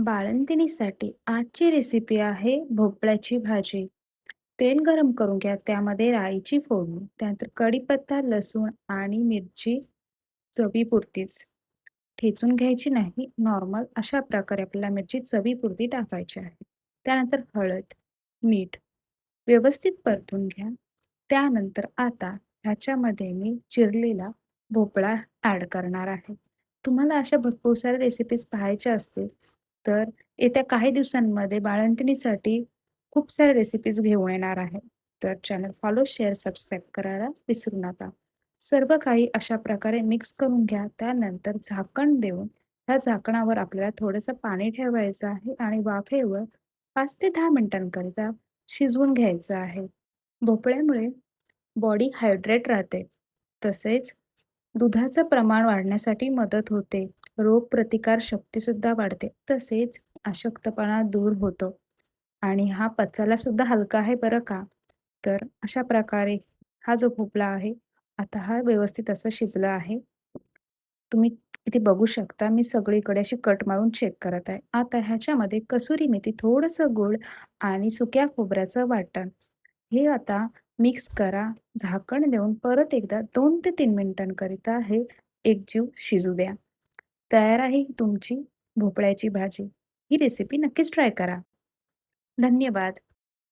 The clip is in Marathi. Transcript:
बाळंतिणीसाठी आजची रेसिपी आहे भोपळ्याची भाजी. तेल गरम करून घ्या. त्यामध्ये राईची फोडणी, त्यानंतर कढीपत्ता, लसूण आणि मिरची चवीपुरतीच. ठेचून घ्यायची नाही, नॉर्मल अशा प्रकारे आपल्याला मिरची चवीपुरती टाकायची आहे. त्यानंतर हळद, मीठ व्यवस्थित परतून घ्या. त्यानंतर आता ह्याच्यामध्ये मी चिरलेला भोपळा ॲड करणार आहे. तुम्हाला अशा भरपूर साऱ्या रेसिपीज पाहायच्या असतील, तर येत्या काही दिवसांमध्ये बाळंतिणीसाठी खूप साऱ्या रेसिपीज घेऊन येणार आहे. तर चॅनल फॉलो, शेअर, सबस्क्राईब करायला विसरू नका. सर्व काही अशा प्रकारे मिक्स करून घ्या. त्यानंतर झाकण देऊन ह्या झाकणावर आपल्याला थोडंसं पाणी ठेवायचं आहे आणि वाफेवर 5 ते 10 मिनिटांकरिता शिजवून घ्यायचं आहे. भोपळ्यामुळे बॉडी हायड्रेट राहते. तसेच दुधाचं प्रमाण वाढण्यासाठी मदत होते. रोगप्रतिकार शक्तीसुद्धा वाढते. तसेच अशक्तपणा दूर होतो आणि हा पचायला सुद्धा हलका आहे बरं का. तर अशा प्रकारे हा जो भोपळा आहे, आता हा व्यवस्थित असं शिजला आहे. तुम्ही इथे बघू शकता मी सगळीकडे अशी कट मारून चेक करत आहे. आता ह्याच्यामध्ये कसुरी मेथी, थोडंसं गूळ आणि सुक्या खोबऱ्याचं वाटण हे आता मिक्स करा. झाकण देऊन परत एकदा 2 ते 3 मिनिटांकरिता हे एकजीव शिजू द्या. तयार आहे तुमची भोपळ्याची भाजी. ही रेसिपी नक्कीच ट्राय करा. धन्यवाद.